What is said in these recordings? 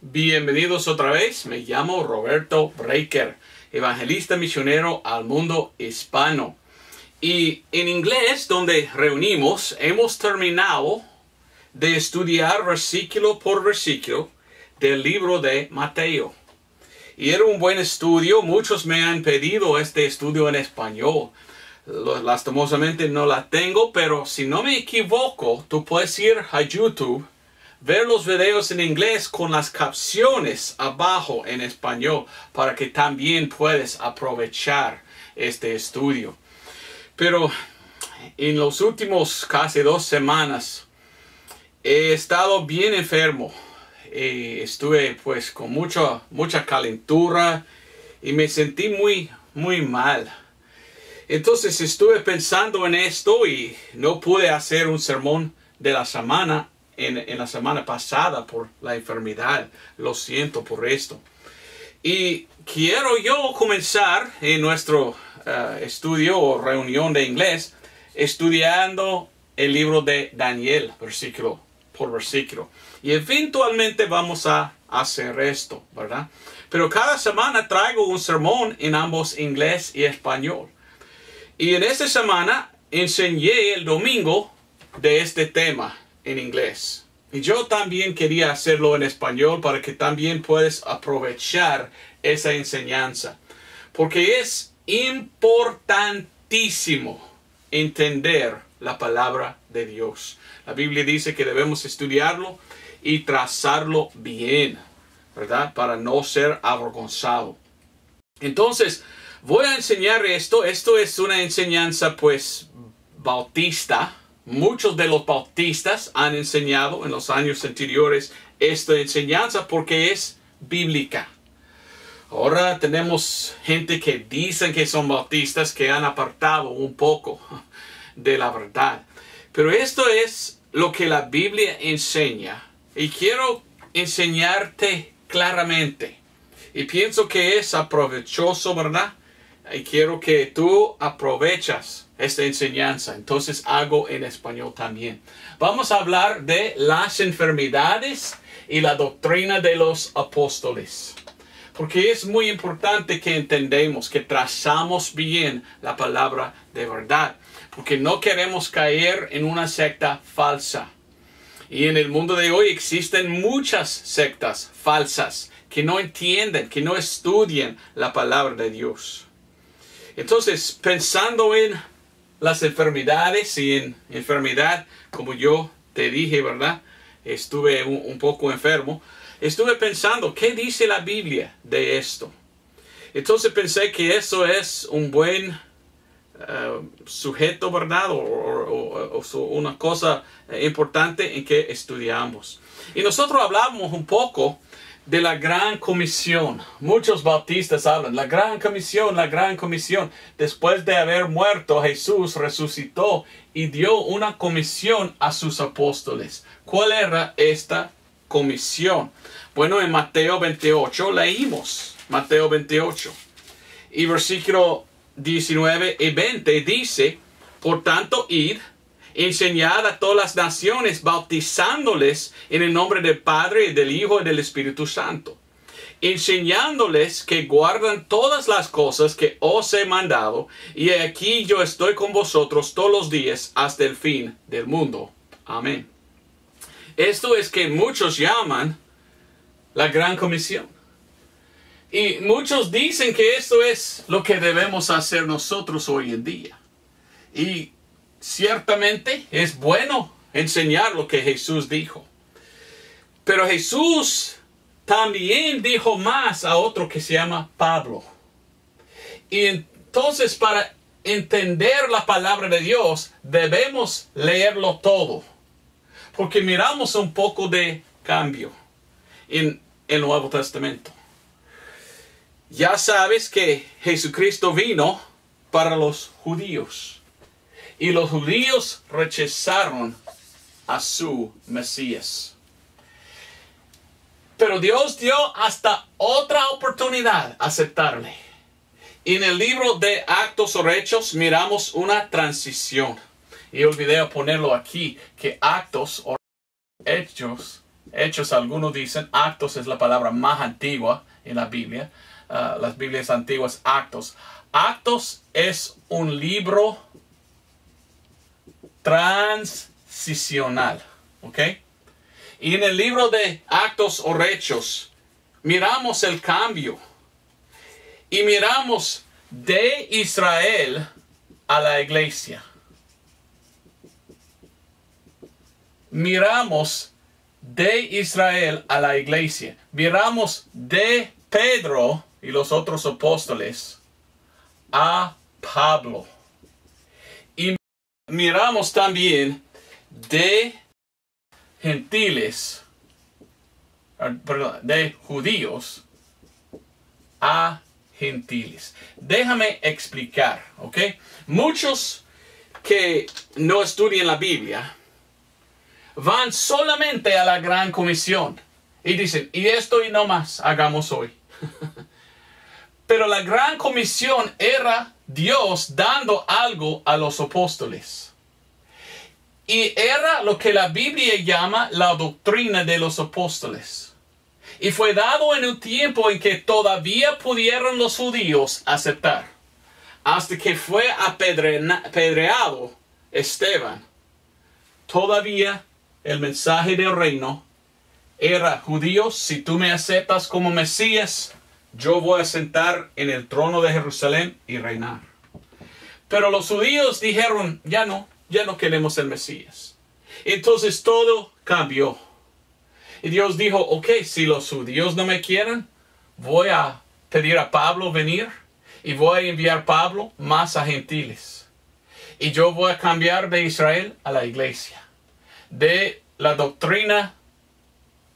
Bienvenidos otra vez, me llamo Roberto Breaker, evangelista misionero al mundo hispano. Y en inglés, donde reunimos, hemos terminado de estudiar versículo por versículo del libro de Mateo. Y era un buen estudio, muchos me han pedido este estudio en español. Lastimosamente no la tengo, pero si no me equivoco, tú puedes ir a YouTube, ver los videos en inglés con las capciones abajo en español para que también puedas aprovechar este estudio. Pero en los últimos casi 2 semanas he estado bien enfermo. Estuve pues con mucha calentura y me sentí muy mal. Entonces estuve pensando en esto y no pude hacer un sermón de la semana en la semana pasada por la enfermedad. Lo siento por esto. Y quiero yo comenzar en nuestro estudio o reunión de inglés estudiando el libro de Daniel, versículo por versículo. Y eventualmente vamos a hacer esto, ¿verdad? Pero cada semana traigo un sermón en ambos inglés y español. Y en esta semana enseñé el domingo de este tema en inglés. Y yo también quería hacerlo en español para que también puedas aprovechar esa enseñanza. Porque es importantísimo entender la palabra de Dios. La Biblia dice que debemos estudiarlo y trazarlo bien, ¿verdad? Para no ser avergonzado. Entonces, voy a enseñar esto. Esto es una enseñanza, pues, bautista. Muchos de los bautistas han enseñado en los años anteriores esta enseñanza porque es bíblica. Ahora tenemos gente que dicen que son bautistas que han apartado un poco de la verdad. Pero esto es lo que la Biblia enseña. Y quiero enseñarte claramente. Y pienso que es aprovechoso, ¿verdad? Y quiero que tú aprovechas esta enseñanza. Entonces hago en español también. Vamos a hablar de las enfermedades y la doctrina de los apóstoles. Porque es muy importante que entendamos, que trazamos bien la palabra de verdad. Porque no queremos caer en una secta falsa. Y en el mundo de hoy existen muchas sectas falsas que no entienden, que no estudian la palabra de Dios. Entonces, pensando en las enfermedades y en enfermedad, como yo te dije, ¿verdad? Estuve un poco enfermo. Estuve pensando, ¿qué dice la Biblia de esto? Entonces pensé que eso es un buen sujeto, ¿verdad? O una cosa importante en que estudiamos. Y nosotros hablamos un poco de la gran comisión. Muchos bautistas hablan, la gran comisión, la gran comisión. Después de haber muerto, Jesús resucitó y dio una comisión a sus apóstoles. ¿Cuál era esta comisión? Bueno, en Mateo 28 leímos Mateo 28 y versículo 19 y 20 dice: por tanto, id, enseñad a todas las naciones, bautizándoles en el nombre del Padre, y del Hijo y del Espíritu Santo, enseñándoles que guardan todas las cosas que os he mandado, y aquí yo estoy con vosotros todos los días hasta el fin del mundo. Amén. Esto es que muchos llaman la gran comisión. Y muchos dicen que esto es lo que debemos hacer nosotros hoy en día. Y ciertamente es bueno enseñar lo que Jesús dijo. Pero Jesús también dijo más a otro que se llama Pablo. Y entonces para entender la palabra de Dios debemos leerlo todo. Porque miramos un poco de cambio en el Nuevo Testamento. Ya sabes que Jesucristo vino para los judíos. Y los judíos rechazaron a su Mesías. Pero Dios dio hasta otra oportunidad aceptarle. En el libro de Actos o Hechos miramos una transición. Y olvidé ponerlo aquí, que Actos o Hechos Hechos, algunos dicen. Actos es la palabra más antigua en la Biblia. Las Biblias antiguas, Actos. Actos es un libro transicional. ¿Ok? Y en el libro de Actos o Hechos, miramos el cambio. Y miramos de Israel a la iglesia. Miramos de Israel a la iglesia. Miramos de Pedro y los otros apóstoles a Pablo. Y miramos también de gentiles, perdón, de judíos a gentiles. Déjame explicar, ¿ok? Muchos que no estudian la Biblia van solamente a la gran comisión y dicen, y esto y no más hagamos hoy. Pero la gran comisión era Dios dando algo a los apóstoles. Y era lo que la Biblia llama la doctrina de los apóstoles. Y fue dado en un tiempo en que todavía pudieron los judíos aceptar. Hasta que fue apedreado Esteban. Todavía el mensaje del reino era: judíos, si tú me aceptas como Mesías, yo voy a sentar en el trono de Jerusalén y reinar. Pero los judíos dijeron, ya no queremos el Mesías. Entonces todo cambió. Y Dios dijo, ok, si los judíos no me quieren, voy a pedir a Pablo venir y voy a enviar Pablo más a gentiles. Y yo voy a cambiar de Israel a la iglesia. De la doctrina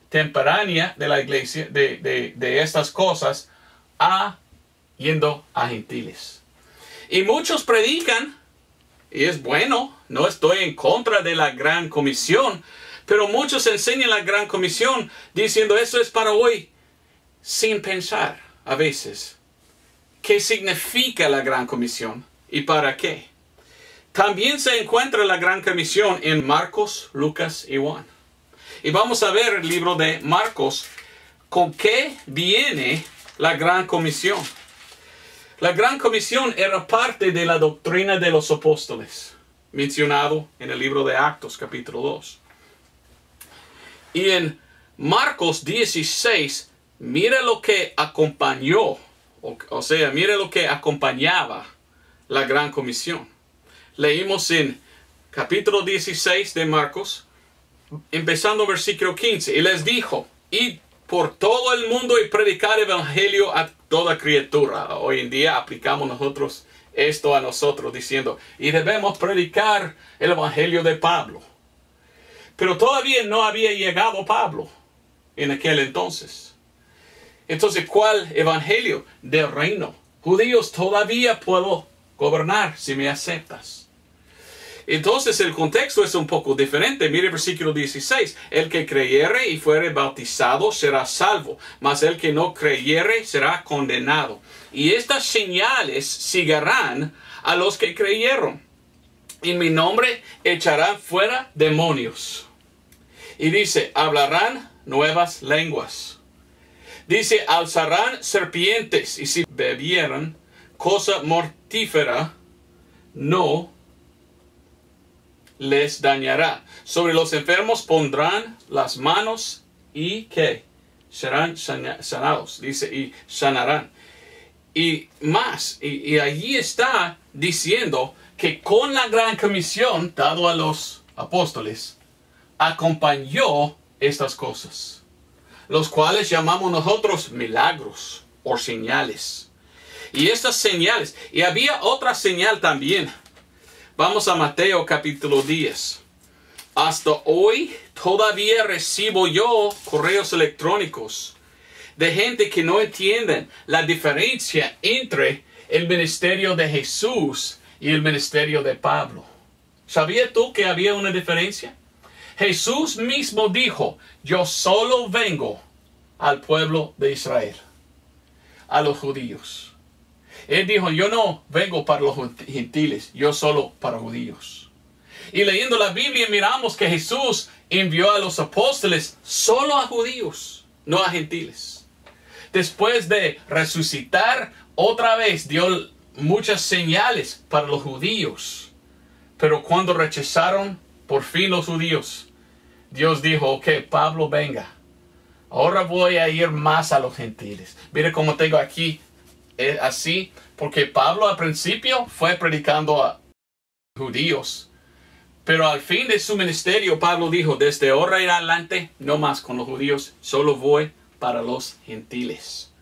temporánea de la iglesia, de estas cosas, a yendo a gentiles. Y muchos predican, y es bueno, no estoy en contra de la gran comisión, pero muchos enseñan la gran comisión diciendo eso es para hoy, sin pensar a veces qué significa la gran comisión y para qué. También se encuentra la gran comisión en Marcos, Lucas y Juan. Y vamos a ver el libro de Marcos, con qué viene la gran comisión. La gran comisión era parte de la doctrina de los apóstoles, mencionado en el libro de Actos, capítulo 2. Y en Marcos 16, mira lo que acompañó, o sea, mira lo que acompañaba la gran comisión. Leímos en capítulo 16 de Marcos, empezando versículo 15, y les dijo, id por todo el mundo y predicar el evangelio a toda criatura. Hoy en día aplicamos nosotros esto a nosotros diciendo, y debemos predicar el evangelio de Pablo. Pero todavía no había llegado Pablo en aquel entonces. Entonces, ¿cuál evangelio? Del reino. Judíos, todavía puedo gobernar si me aceptas. Entonces el contexto es un poco diferente. Mire el versículo 16. El que creyere y fuere bautizado será salvo, mas el que no creyere será condenado. Y estas señales seguirán a los que creyeron. En mi nombre echarán fuera demonios. Y dice, hablarán nuevas lenguas. Dice, alzarán serpientes, y si bebieran cosa mortífera, no les dañará. Sobre los enfermos pondrán las manos y ¿qué? Serán sanados. Dice, y sanarán. Y más, y allí está diciendo que con la gran comisión dado a los apóstoles, acompañó estas cosas, los cuales llamamos nosotros milagros o señales. Y estas señales, y había otra señal también. Vamos a Mateo capítulo 10. Hasta hoy todavía recibo yo correos electrónicos de gente que no entienden la diferencia entre el ministerio de Jesús y el ministerio de Pablo. ¿Sabías tú que había una diferencia? Jesús mismo dijo, yo solo vengo al pueblo de Israel, a los judíos. Él dijo, yo no vengo para los gentiles, yo solo para judíos. Y leyendo la Biblia miramos que Jesús envió a los apóstoles solo a judíos, no a gentiles. Después de resucitar, otra vez dio muchas señales para los judíos. Pero cuando rechazaron por fin los judíos, Dios dijo, ok, Pablo, venga. Ahora voy a ir más a los gentiles. Mire cómo tengo aquí así, porque Pablo al principio fue predicando a judíos. Pero al fin de su ministerio, Pablo dijo, desde ahora en adelante, no más con los judíos, solo voy para los gentiles.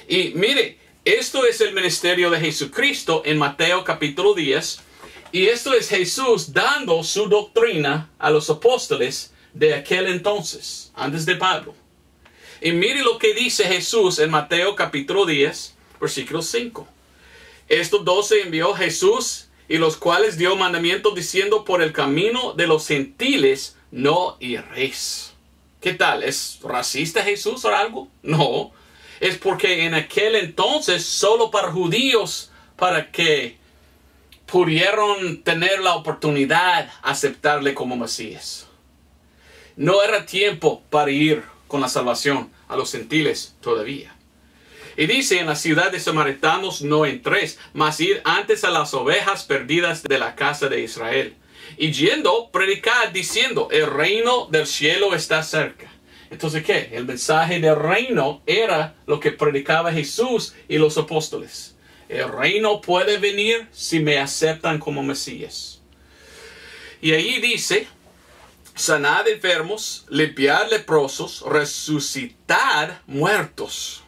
Y mire, esto es el ministerio de Jesucristo en Mateo capítulo 10. Y esto es Jesús dando su doctrina a los apóstoles de aquel entonces, antes de Pablo. Y mire lo que dice Jesús en Mateo capítulo 10, versículo 5. Estos 12 envió Jesús, y los cuales dio mandamiento diciendo, por el camino de los gentiles no iréis. ¿Qué tal? ¿Es racista Jesús o algo? No. Es porque en aquel entonces solo para judíos, para que pudieron tener la oportunidad de aceptarle como Mesías. No era tiempo para ir con la salvación a los gentiles todavía. Y dice, en la ciudad de samaritanos no entréis, mas id antes a las ovejas perdidas de la casa de Israel. Y yendo, predicad diciendo, el reino del cielo está cerca. Entonces, ¿qué? El mensaje del reino era lo que predicaba Jesús y los apóstoles. El reino puede venir si me aceptan como Mesías. Y ahí dice, sanad enfermos, limpiad leprosos, resucitad muertos.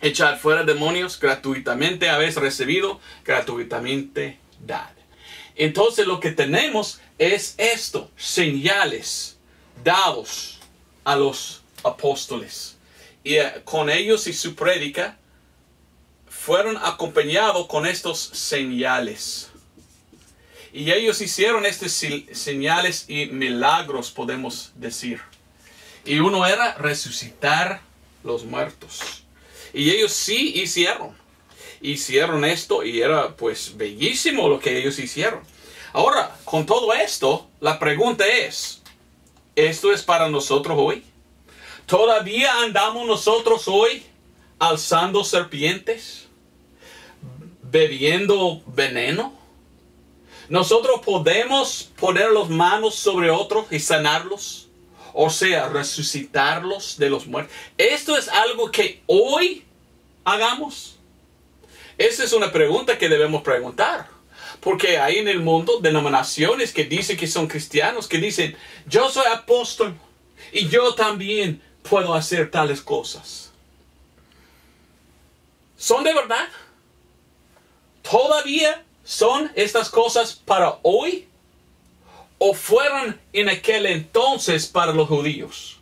Echad fuera demonios, gratuitamente habéis recibido, gratuitamente dad. Entonces lo que tenemos es esto, señales dados a los apóstoles. Y con ellos y su prédica fueron acompañados con estos señales. Y ellos hicieron estas señales y milagros, podemos decir. Y uno era resucitar los muertos. Y ellos sí hicieron esto y era pues bellísimo lo que ellos hicieron. Ahora, con todo esto, la pregunta es, ¿esto es para nosotros hoy? ¿Todavía andamos nosotros hoy alzando serpientes? ¿Bebiendo veneno? ¿Nosotros podemos poner las manos sobre otros y sanarlos? O sea, resucitarlos de los muertos. ¿Esto es algo que hoy hagamos? Esa es una pregunta que debemos preguntar. Porque hay en el mundo denominaciones que dicen que son cristianos, que dicen, yo soy apóstol y yo también puedo hacer tales cosas. ¿Son de verdad? ¿Todavía son estas cosas para hoy? ¿O fueron en aquel entonces para los judíos?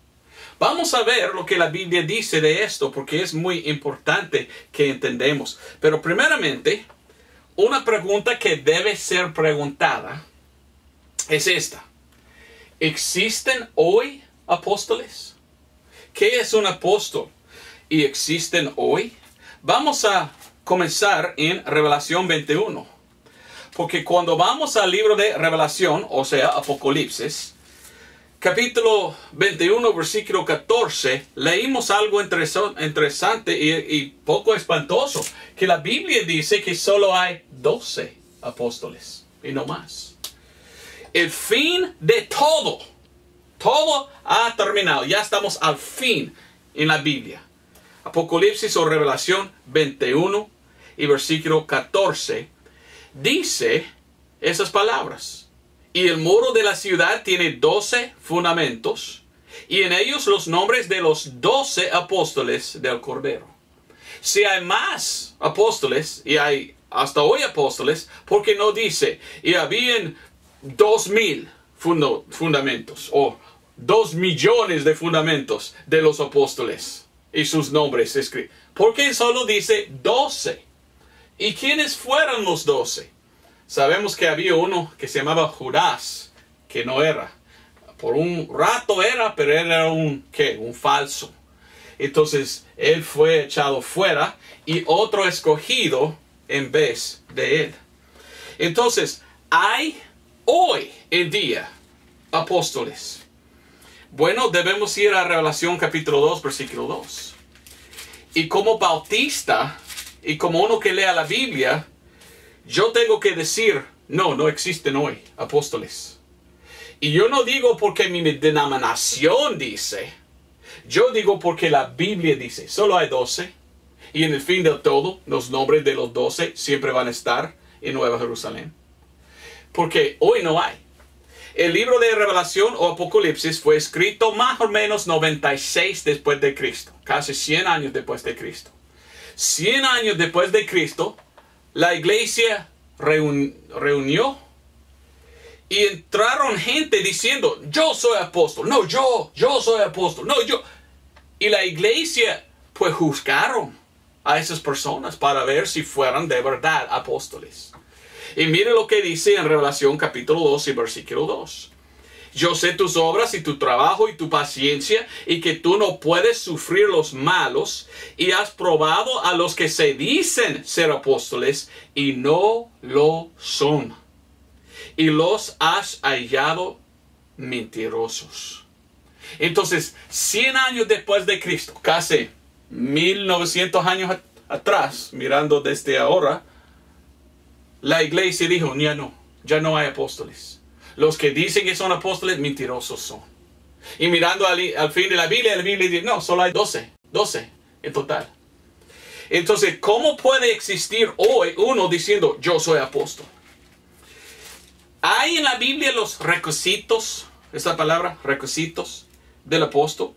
Vamos a ver lo que la Biblia dice de esto, porque es muy importante que entendamos. Pero primeramente, una pregunta que debe ser preguntada es esta. ¿Existen hoy apóstoles? ¿Qué es un apóstol? ¿Y existen hoy? Vamos a comenzar en Revelación 21. Porque cuando vamos al libro de Revelación, o sea, Apocalipsis, capítulo 21, versículo 14, leímos algo interesante y poco espantoso, que la Biblia dice que solo hay 12 apóstoles y no más. El fin de todo ha terminado, ya estamos al fin en la Biblia. Apocalipsis o Revelación 21 y versículo 14 dice esas palabras. Y el muro de la ciudad tiene 12 fundamentos, y en ellos los nombres de los 12 apóstoles del Cordero. Si hay más apóstoles, y hay hasta hoy apóstoles, ¿por qué no dice, y habían 2000 fundamentos, o 2 millones de fundamentos de los apóstoles, y sus nombres escritos? ¿Por qué solo dice 12? ¿Y quiénes fueron los 12? Sabemos que había uno que se llamaba Judas, que no era. Por un rato era, pero era un falso. Entonces, él fue echado fuera y otro escogido en vez de él. Entonces, hay hoy en día apóstoles? Bueno, debemos ir a Revelación capítulo 2, versículo 2. Y como bautista, y como uno que lea la Biblia, yo tengo que decir, no existen hoy apóstoles. Y yo no digo porque mi denominación dice, yo digo porque la Biblia dice, solo hay 12. Y en el fin del todo, los nombres de los 12 siempre van a estar en Nueva Jerusalén. Porque hoy no hay. El libro de Revelación o Apocalipsis fue escrito más o menos 96 después de Cristo. Casi 100 años después de Cristo. 100 años después de Cristo, la iglesia reunió y entraron gente diciendo, yo soy apóstol. No, yo soy apóstol. No, yo. Y la iglesia pues juzgaron a esas personas para ver si fueran de verdad apóstoles. Y mire lo que dice en Revelación capítulo 2 y versículo 2. Yo sé tus obras y tu trabajo y tu paciencia y que tú no puedes sufrir los malos y has probado a los que se dicen ser apóstoles y no lo son. Y los has hallado mentirosos. Entonces, 100 años después de Cristo, casi 1900 años atrás, mirando desde ahora, la iglesia dijo, ya no hay apóstoles. Los que dicen que son apóstoles, mentirosos son. Y mirando al fin de la Biblia dice, no, solo hay 12 en total. Entonces, ¿cómo puede existir hoy uno diciendo, yo soy apóstol? Hay en la Biblia los requisitos, esa palabra, requisitos del apóstol.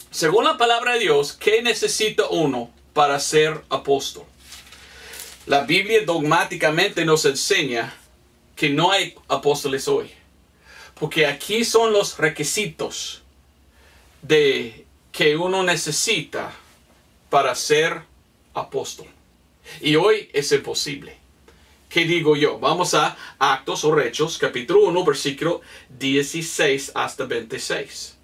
Según la palabra de Dios, ¿qué necesita uno para ser apóstol? La Biblia dogmáticamente nos enseña que no hay apóstoles hoy. Porque aquí son los requisitos de que uno necesita para ser apóstol. Y hoy es imposible. ¿Qué digo yo? Vamos a Actos o Hechos, capítulo 1, versículo 16 hasta 26.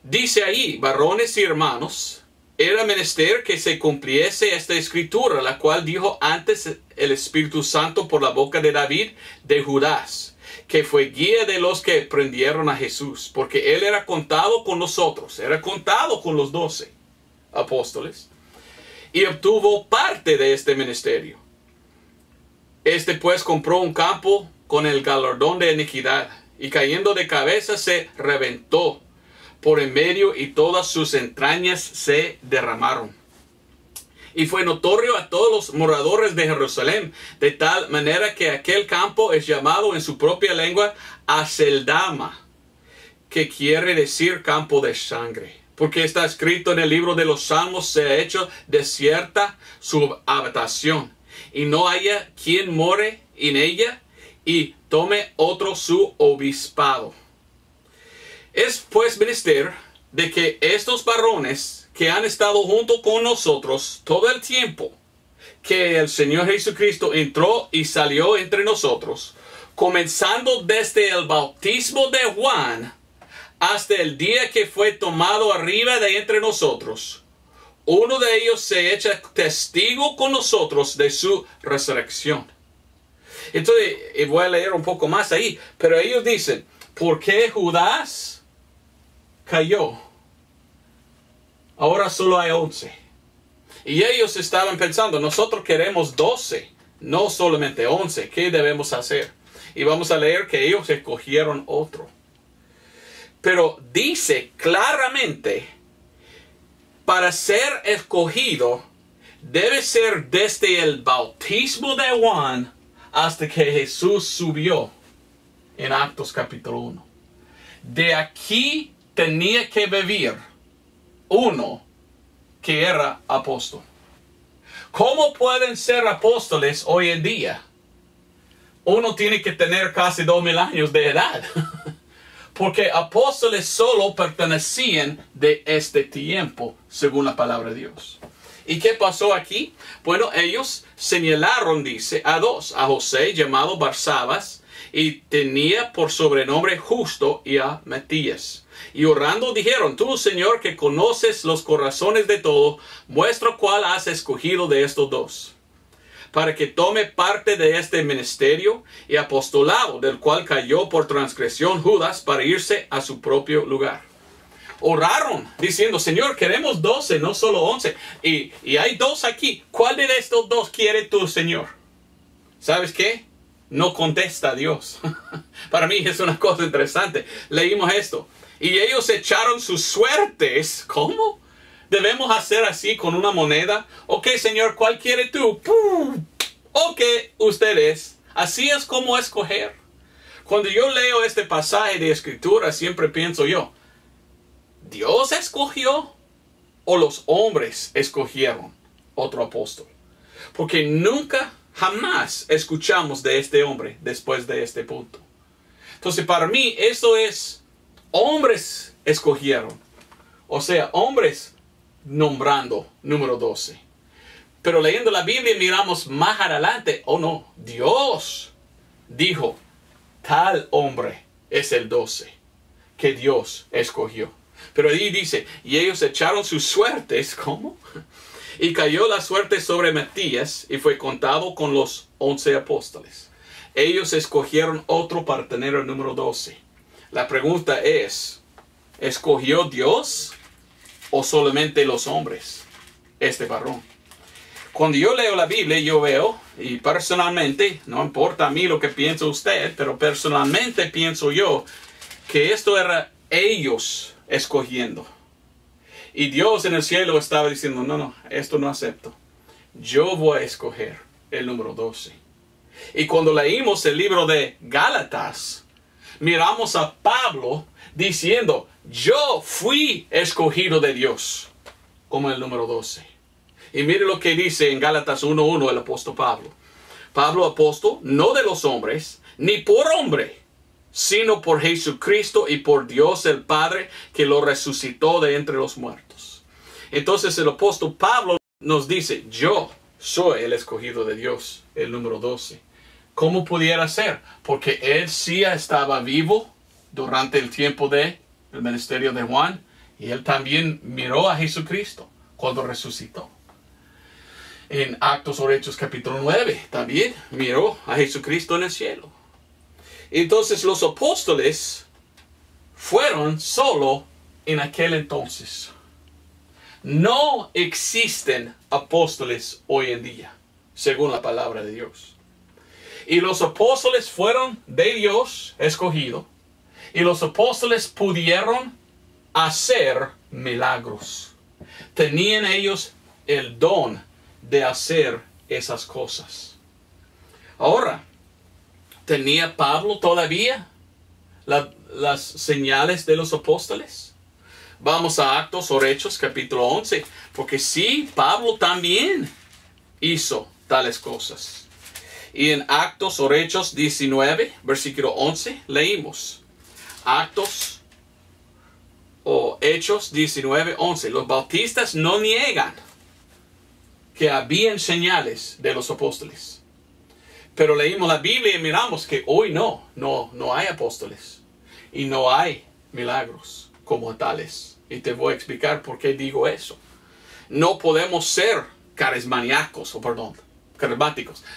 Dice ahí, varones y hermanos, era menester que se cumpliese esta escritura, la cual dijo antes el Espíritu Santo por la boca de David de Judas, que fue guía de los que prendieron a Jesús, porque él era contado con nosotros, era contado con los 12 apóstoles, y obtuvo parte de este ministerio. Este pues compró un campo con el galardón de iniquidad, y cayendo de cabeza se reventó por en medio y todas sus entrañas se derramaron. Y fue notorio a todos los moradores de Jerusalén, de tal manera que aquel campo es llamado en su propia lengua Aceldama, que quiere decir campo de sangre. Porque está escrito en el libro de los Salmos, se ha hecho desierta su habitación, y no haya quien more en ella, y tome otro su obispado. Es pues menester de que estos varones que han estado junto con nosotros todo el tiempo que el Señor Jesucristo entró y salió entre nosotros, comenzando desde el bautismo de Juan hasta el día que fue tomado arriba de entre nosotros, uno de ellos se echa testigo con nosotros de su resurrección. Entonces, voy a leer un poco más ahí, pero ellos dicen, ¿por qué Judas cayó? Ahora solo hay 11. Y ellos estaban pensando, nosotros queremos 12, no solamente 11. ¿Qué debemos hacer? Y vamos a leer que ellos escogieron otro. Pero dice claramente, para ser escogido, debe ser desde el bautismo de Juan hasta que Jesús subió en Actos capítulo 1. De aquí tenía que vivir uno que era apóstol. ¿Cómo pueden ser apóstoles hoy en día? Uno tiene que tener casi 2000 años de edad. Porque apóstoles solo pertenecían de este tiempo, según la palabra de Dios. ¿Y qué pasó aquí? Bueno, ellos señalaron, dice, a dos. A José, llamado Barsabas, y tenía por sobrenombre Justo, y a Matías. Y orando dijeron, tú, Señor, que conoces los corazones de todos, muestra cuál has escogido de estos dos, para que tome parte de este ministerio y apostolado, del cual cayó por transgresión Judas para irse a su propio lugar. Oraron diciendo, Señor, queremos 12, no solo 11. Y hay 2 aquí. ¿Cuál de estos 2 quiere tú, Señor? ¿Sabes qué? No contesta a Dios. Para mí es una cosa interesante. Leímos esto. Y ellos echaron sus suertes. ¿Cómo? ¿Debemos hacer así con una moneda? Ok, Señor, ¿cuál quiere tú? ¡Pum! Ok, ustedes. Así es como escoger. Cuando yo leo este pasaje de Escritura, siempre pienso yo, ¿Dios escogió o los hombres escogieron otro apóstol? Porque nunca, jamás escuchamos de este hombre después de este punto. Entonces, para mí, eso es, hombres escogieron. O sea, hombres nombrando número 12. Pero leyendo la Biblia miramos más adelante, oh no, Dios dijo, tal hombre es el 12 que Dios escogió. Pero ahí dice, y ellos echaron sus suertes, ¿cómo? Y cayó la suerte sobre Matías y fue contado con los 11 apóstoles. Ellos escogieron otro para tener el número 12. La pregunta es, ¿escogió Dios o solamente los hombres este varón? Cuando yo leo la Biblia, yo veo, y personalmente, no importa a mí lo que piensa usted, pero personalmente pienso yo que esto era ellos escogiendo. Y Dios en el cielo estaba diciendo, no, esto no acepto. Yo voy a escoger el número 12. Y cuando leímos el libro de Gálatas, miramos a Pablo diciendo, yo fui escogido de Dios como el número 12. Y mire lo que dice en Gálatas 1:1 el apóstol Pablo. Pablo, apóstol, no de los hombres, ni por hombre, sino por Jesucristo y por Dios el Padre, que lo resucitó de entre los muertos. Entonces el apóstol Pablo nos dice, yo soy el escogido de Dios, el número 12. ¿Cómo pudiera ser? Porque él sí estaba vivo durante el tiempo del ministerio de Juan, y él también miró a Jesucristo cuando resucitó. En Actos o Hechos capítulo 9 también miró a Jesucristo en el cielo. Entonces los apóstoles fueron solo en aquel entonces. No existen apóstoles hoy en día, según la palabra de Dios. Y los apóstoles fueron de Dios escogido. Y los apóstoles pudieron hacer milagros. Tenían ellos el don de hacer esas cosas. Ahora, ¿tenía Pablo todavía las señales de los apóstoles? Vamos a Actos o Hechos capítulo 11. Porque sí, Pablo también hizo tales cosas. Y en Actos o Hechos 19, versículo 11, leímos. Actos o Hechos 19, 11. Los bautistas no niegan que habían señales de los apóstoles. Pero leímos la Biblia y miramos que hoy no hay apóstoles. Y no hay milagros como tales. Y te voy a explicar por qué digo eso. No podemos ser carismáticos.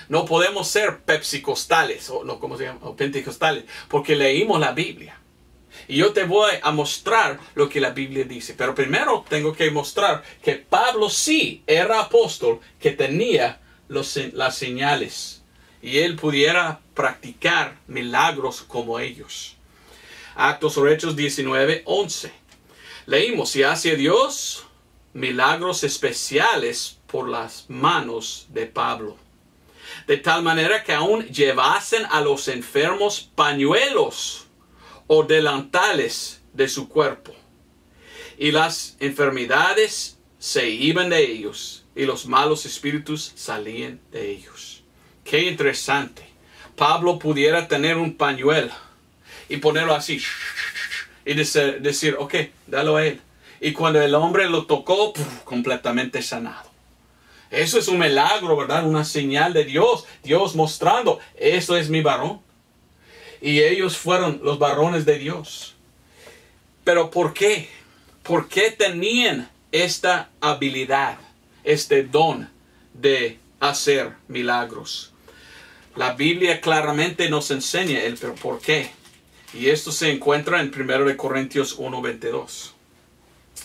No podemos ser pepsicostales o pentecostales. Porque leímos la Biblia. Y yo te voy a mostrar lo que la Biblia dice. Pero primero tengo que mostrar que Pablo sí era apóstol, que tenía las señales. Y él pudiera practicar milagros como ellos. Actos o Hechos 19, 11. Leímos, y hace Dios milagros especiales por las manos de Pablo. De tal manera que aún llevasen a los enfermos pañuelos o delantales de su cuerpo. Y las enfermedades se iban de ellos, y los malos espíritus salían de ellos. Qué interesante. Pablo pudiera tener un pañuelo y ponerlo así y decir, ok, dalo a él. Y cuando el hombre lo tocó, completamente sanado. Eso es un milagro, ¿verdad? Una señal de Dios. Dios mostrando, eso es mi varón. Y ellos fueron los varones de Dios. Pero ¿por qué? ¿Por qué tenían esta habilidad, este don de hacer milagros. La Biblia claramente nos enseña el por qué. Y esto se encuentra en 1 Corintios 1:22.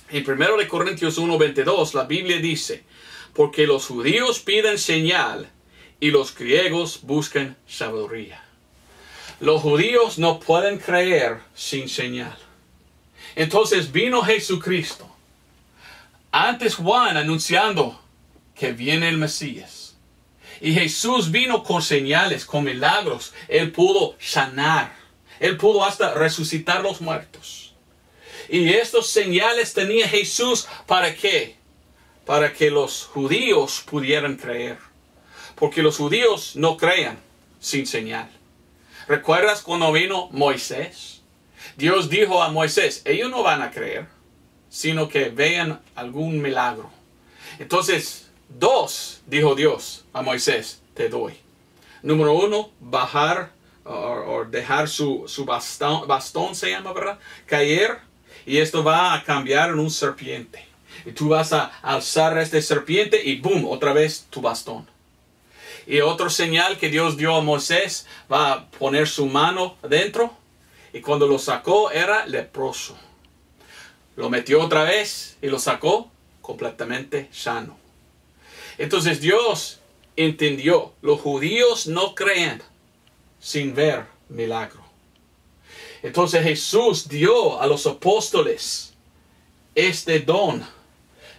En 1 Corintios 1:22 la Biblia dice, porque los judíos piden señal y los griegos buscan sabiduría. Los judíos no pueden creer sin señal. Entonces vino Jesucristo. Antes Juan anunciando que viene el Mesías. Y Jesús vino con señales, con milagros. Él pudo sanar. Él pudo hasta resucitar los muertos. Y estos señales tenía Jesús, ¿para qué? Para que los judíos pudieran creer. Porque los judíos no creían sin señal. ¿Recuerdas cuando vino Moisés? Dios dijo a Moisés, ellos no van a creer, sino que vean algún milagro. Entonces, dijo Dios a Moisés, te doy. Número 1, bajar o dejar su bastón se llama, ¿verdad? Caer, y esto va a cambiar en un serpiente. Y tú vas a alzar este serpiente y boom, otra vez tu bastón. Y otro señal que Dios dio a Moisés, va a poner su mano adentro, y cuando lo sacó era leproso. Lo metió otra vez y lo sacó completamente sano. Entonces Dios entendió, los judíos no creen sin ver milagro. Entonces Jesús dio a los apóstoles este don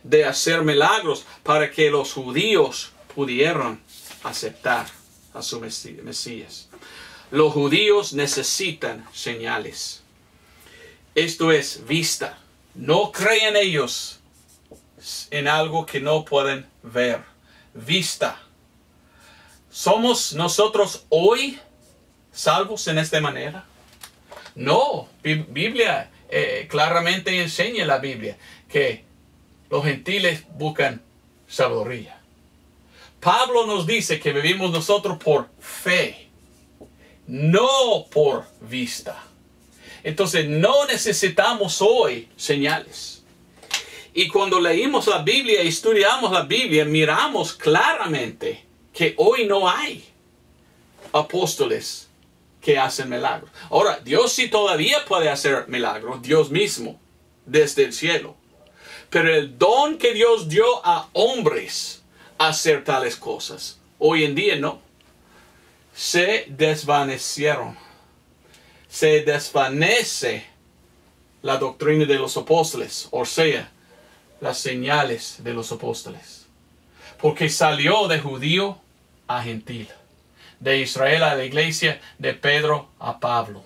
de hacer milagros para que los judíos pudieran aceptar a su Mesías. Los judíos necesitan señales. Esto es vista. No creen ellos en algo que no pueden ver. Vista. ¿Somos nosotros hoy salvos en esta manera? No. Biblia claramente enseña la Biblia que los gentiles buscan sabiduría. Pablo nos dice que vivimos nosotros por fe, no por vista. Entonces no necesitamos hoy señales. Y cuando leímos la Biblia y estudiamos la Biblia, miramos claramente que hoy no hay apóstoles que hacen milagros. Ahora, Dios sí todavía puede hacer milagros, Dios mismo, desde el cielo. Pero el don que Dios dio a hombres a hacer tales cosas, hoy en día no. Se desvanecieron. Se desvanece la doctrina de los apóstoles, o sea, las señales de los apóstoles. Porque salió de judío a gentil, de Israel a la iglesia, de Pedro a Pablo.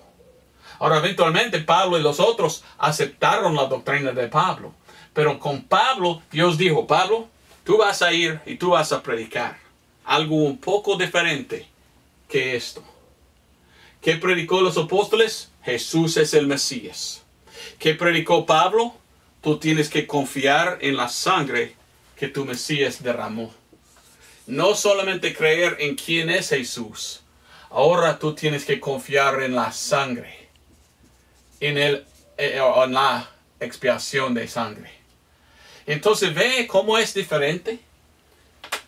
Ahora, eventualmente Pablo y los otros aceptaron la doctrina de Pablo. Pero con Pablo, Dios dijo, Pablo, tú vas a ir y tú vas a predicar algo un poco diferente que esto. ¿Qué predicó los apóstoles? Jesús es el Mesías. ¿Qué predicó Pablo? Tú tienes que confiar en la sangre que tu Mesías derramó. No solamente creer en quién es Jesús. Ahora tú tienes que confiar en la sangre. En la expiación de sangre. Entonces ve cómo es diferente.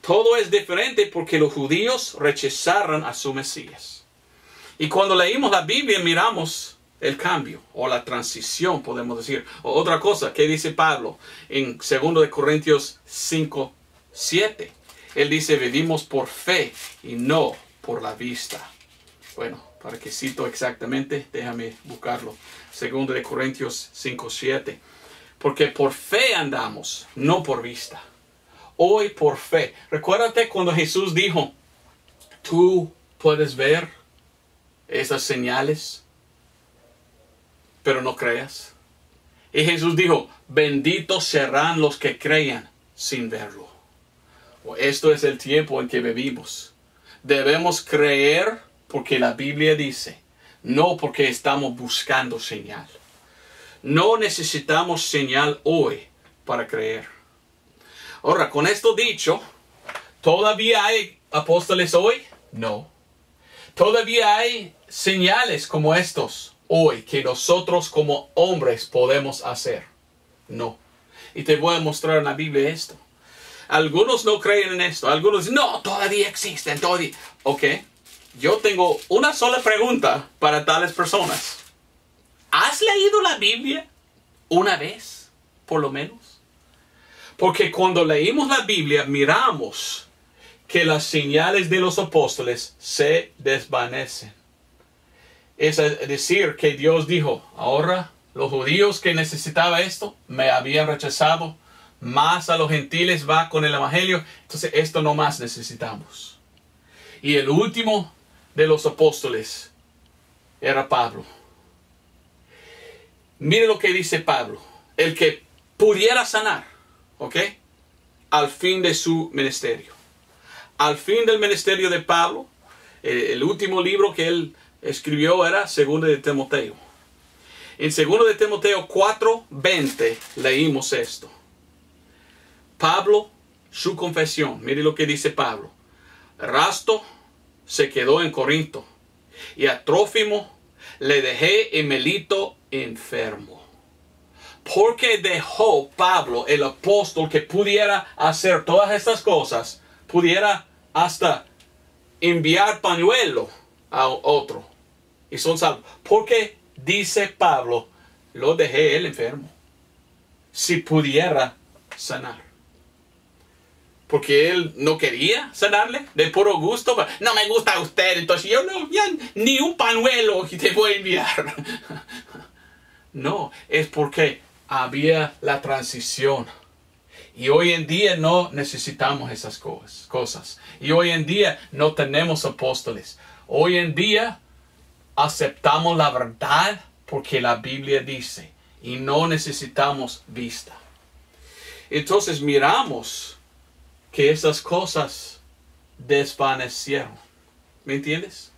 Todo es diferente porque los judíos rechazaron a su Mesías. Y cuando leímos la Biblia miramos el cambio o la transición, podemos decir. O otra cosa, ¿qué dice Pablo en 2 Corintios 5:7? Él dice, vivimos por fe y no por la vista. Bueno, para que cito exactamente, déjame buscarlo. 2 Corintios 5:7. Porque por fe andamos, no por vista. Hoy por fe. Recuérdate cuando Jesús dijo, tú puedes ver esas señales, pero no creas. Y Jesús dijo, benditos serán los que crean sin verlo. Esto es el tiempo en que vivimos. Debemos creer porque la Biblia dice, no porque estamos buscando señal. No necesitamos señal hoy para creer. Ahora, con esto dicho, ¿todavía hay apóstoles hoy? No. ¿Todavía hay señales como estos hoy que nosotros como hombres podemos hacer? No. Y te voy a mostrar en la Biblia esto. Algunos no creen en esto. Algunos dicen, no, todavía existen. Todavía. Ok. Yo tengo una sola pregunta para tales personas. ¿Has leído la Biblia una vez, por lo menos? Porque cuando leímos la Biblia, miramos que las señales de los apóstoles se desvanecen. Es decir, que Dios dijo, ahora los judíos que necesitaban esto, me habían rechazado, más a los gentiles va con el evangelio, entonces esto no más necesitamos. Y el último de los apóstoles era Pablo. Mire lo que dice Pablo, el que pudiera sanar, ¿ok? Al fin de su ministerio. Al fin del ministerio de Pablo, el último libro que él escribió era 2 de Timoteo. En 2 de Timoteo 4:20 leímos esto. Pablo, su confesión. Mire lo que dice Pablo. Erasto se quedó en Corinto y a Trófimo le dejé en Melito enfermo. Porque dejó Pablo, el apóstol, que pudiera hacer todas estas cosas, pudiera hasta enviar pañuelo a otro. Y son salvos. Porque dice Pablo, lo dejé él enfermo. Si pudiera sanar. Porque él no quería sanarle de puro gusto. No me gusta usted, entonces yo no, ya, ni un pañuelo que te voy a enviar. No, es porque había la transición. Y hoy en día no necesitamos esas cosas. Y hoy en día no tenemos apóstoles. Hoy en día aceptamos la verdad porque la Biblia dice. Y no necesitamos vista. Entonces miramos que esas cosas desvanecieron. ¿Me entiendes?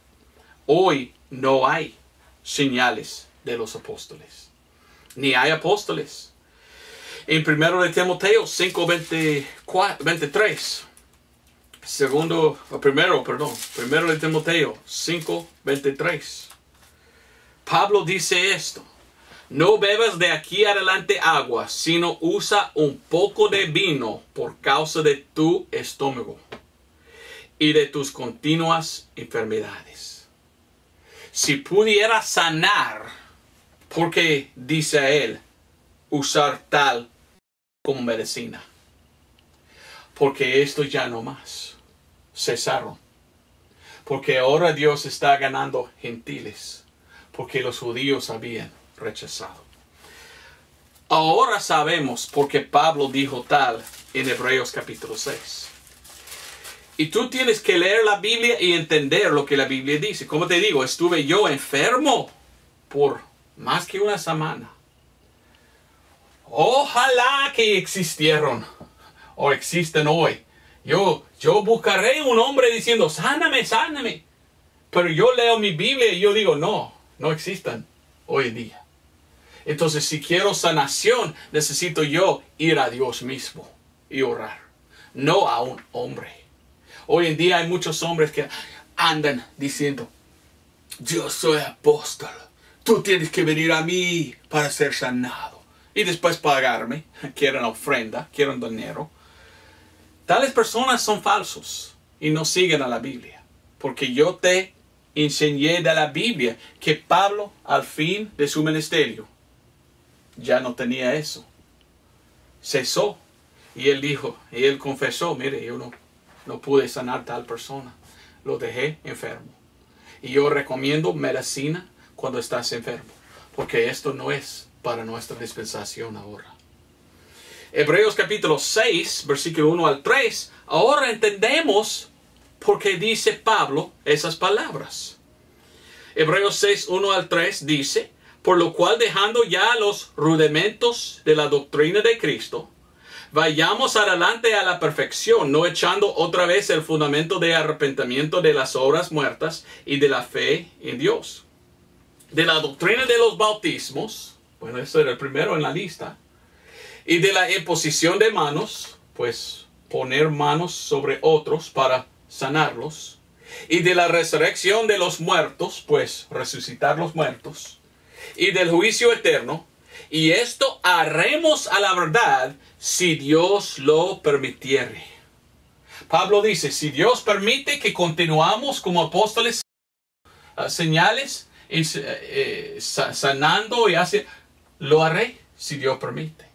Hoy no hay señales de los apóstoles. Ni hay apóstoles. En 1 de Timoteo 5:23. 1 de Timoteo 5:23. Pablo dice esto. No bebas de aquí adelante agua, sino usa un poco de vino por causa de tu estómago y de tus continuas enfermedades. Si pudiera sanar, porque dice él, usar tal como medicina. Porque esto ya no más. Cesaron. Porque ahora Dios está ganando gentiles. Porque los judíos habían rechazado. Ahora sabemos por qué Pablo dijo tal en Hebreos capítulo 6. Y tú tienes que leer la Biblia y entender lo que la Biblia dice. Como te digo, estuve yo enfermo por más que una semana. Ojalá que existieron o existen hoy. Yo buscaré un hombre diciendo, sáname, sáname. Pero yo leo mi Biblia y yo digo, no existen hoy en día. Entonces, si quiero sanación, necesito yo ir a Dios mismo y orar. No a un hombre. Hoy en día hay muchos hombres que andan diciendo, yo soy apóstol. Tú tienes que venir a mí para ser sanado. Y después pagarme. Quieren ofrenda, quieren dinero. Tales personas son falsos y no siguen a la Biblia. Porque yo te enseñé de la Biblia que Pablo, al fin de su ministerio, ya no tenía eso. Cesó. Y él dijo, y él confesó, mire, yo no pude sanar tal persona. Lo dejé enfermo. Y yo recomiendo medicina cuando estás enfermo. Porque esto no es para nuestra dispensación ahora. Hebreos capítulo 6, versículo 1 al 3. Ahora entendemos por qué dice Pablo esas palabras. Hebreos 6, 1 al 3 dice, por lo cual dejando ya los rudimentos de la doctrina de Cristo, vayamos adelante a la perfección, no echando otra vez el fundamento de arrepentimiento de las obras muertas y de la fe en Dios. De la doctrina de los bautismos, bueno, este era el primero en la lista, y de la imposición de manos, pues poner manos sobre otros para sanarlos, y de la resurrección de los muertos, pues resucitar los muertos, y del juicio eterno, Y esto haremos a la verdad si Dios lo permitiere. Pablo dice, si Dios permite que continuamos como apóstoles, señales, sanando y haciendo, lo haré si Dios permite.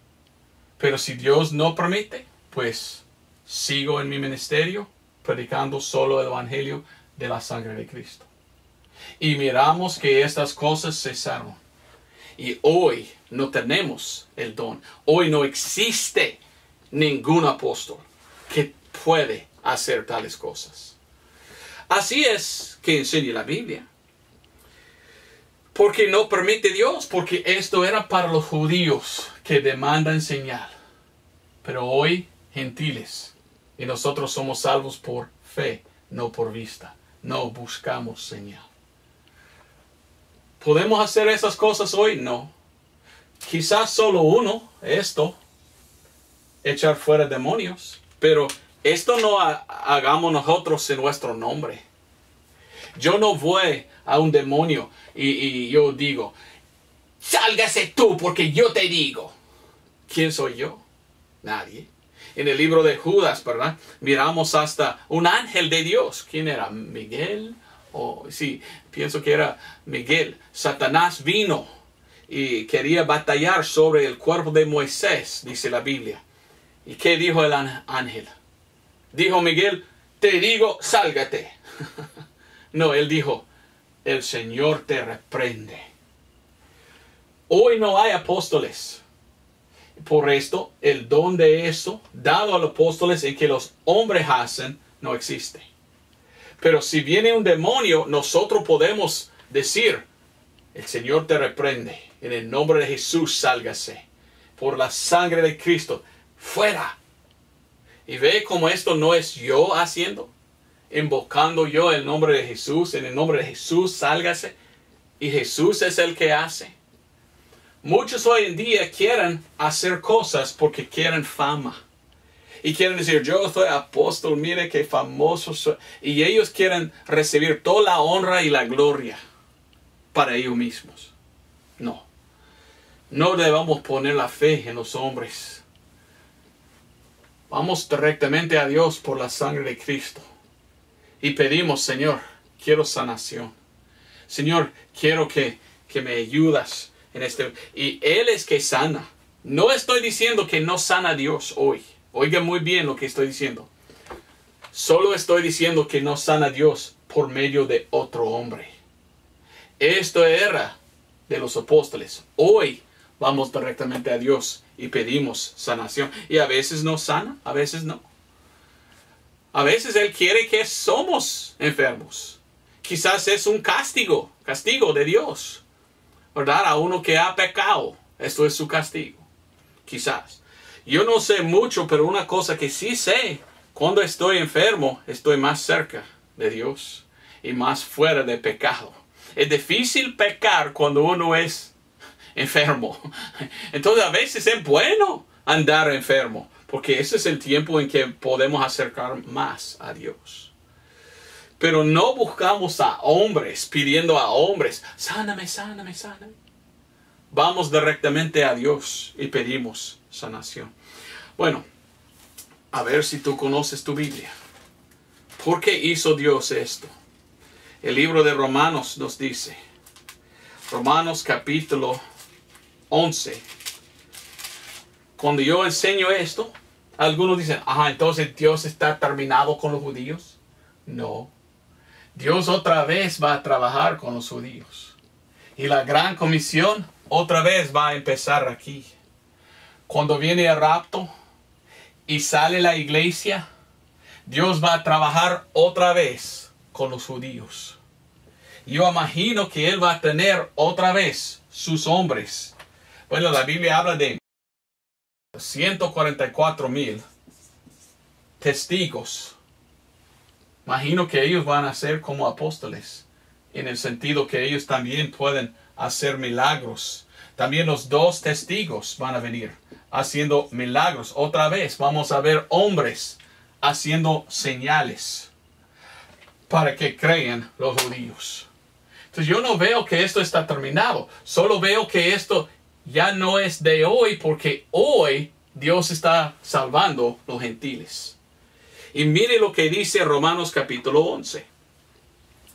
Pero si Dios no permite, pues sigo en mi ministerio predicando solo el evangelio de la sangre de Cristo. Y miramos que estas cosas cesaron. Y hoy no tenemos el don. Hoy no existe ningún apóstol que puede hacer tales cosas. Así es que enseña la Biblia. Porque no permite Dios, porque esto era para los judíos que demandan señal. Pero hoy, gentiles, y nosotros somos salvos por fe, no por vista. No buscamos señal. ¿Podemos hacer esas cosas hoy? No. Quizás solo uno, echar fuera demonios. Pero esto no hagamos nosotros en nuestro nombre. Yo no voy a un demonio y yo digo, sálgase tú porque yo te digo. ¿Quién soy yo? Nadie. En el libro de Judas, ¿verdad? Miramos hasta un ángel de Dios. ¿Quién era? ¿Miguel? Sí, pienso que era Miguel. Satanás vino y quería batallar sobre el cuerpo de Moisés, dice la Biblia. ¿Y qué dijo el ángel? Dijo Miguel, te digo, sálgate. No, él dijo, el Señor te reprende. Hoy no hay apóstoles. Por esto, el don de eso, dado a los apóstoles en que los hombres hacen, no existe. Pero si viene un demonio, nosotros podemos decir, el Señor te reprende. En el nombre de Jesús, sálgase. Por la sangre de Cristo, fuera. Y ve cómo esto no es yo haciendo. Invocando yo el nombre de Jesús. En el nombre de Jesús, sálgase. Y Jesús es el que hace. Muchos hoy en día quieren hacer cosas porque quieren fama. Y quieren decir, yo soy apóstol, mire qué famoso soy. Y ellos quieren recibir toda la honra y la gloria para ellos mismos. No. No debemos poner la fe en los hombres. Vamos directamente a Dios por la sangre de Cristo. Y pedimos, Señor, quiero sanación. Señor, quiero que me ayudas en este. Y Él es que sana. No estoy diciendo que no sana Dios hoy. Oiga muy bien lo que estoy diciendo. Solo estoy diciendo que no sana Dios por medio de otro hombre. Esto era de los apóstoles. Hoy vamos directamente a Dios y pedimos sanación. Y a veces nos sana, a veces no. A veces Él quiere que somos enfermos. Quizás es un castigo de Dios, ¿verdad? A uno que ha pecado. Esto es su castigo. Quizás. Yo no sé mucho, pero una cosa que sí sé, cuando estoy enfermo, estoy más cerca de Dios y más fuera de pecado. Es difícil pecar cuando uno es enfermo. Entonces a veces es bueno andar enfermo, porque ese es el tiempo en que podemos acercar más a Dios. Pero no buscamos a hombres, pidiendo a hombres, sáname, sáname, sáname. Vamos directamente a Dios y pedimos sanación. Bueno, a ver si tú conoces tu Biblia. ¿Por qué hizo Dios esto? El libro de Romanos nos dice, Romanos capítulo 11. Cuando yo enseño esto, algunos dicen, entonces Dios está terminado con los judíos. No. Dios otra vez va a trabajar con los judíos. Y la gran comisión otra vez va a empezar aquí. Cuando viene el rapto y sale la iglesia, Dios va a trabajar otra vez con los judíos. Yo imagino que Él va a tener otra vez sus hombres. Bueno, la Biblia habla de 144,000 testigos. Imagino que ellos van a ser como apóstoles, en el sentido que ellos también pueden hacer milagros. También los 2 testigos van a venir haciendo milagros. Otra vez vamos a ver hombres haciendo señales para que crean los judíos. Entonces yo no veo que esto está terminado. Solo veo que esto ya no es de hoy, porque hoy Dios está salvando los gentiles. Y mire lo que dice Romanos capítulo 11.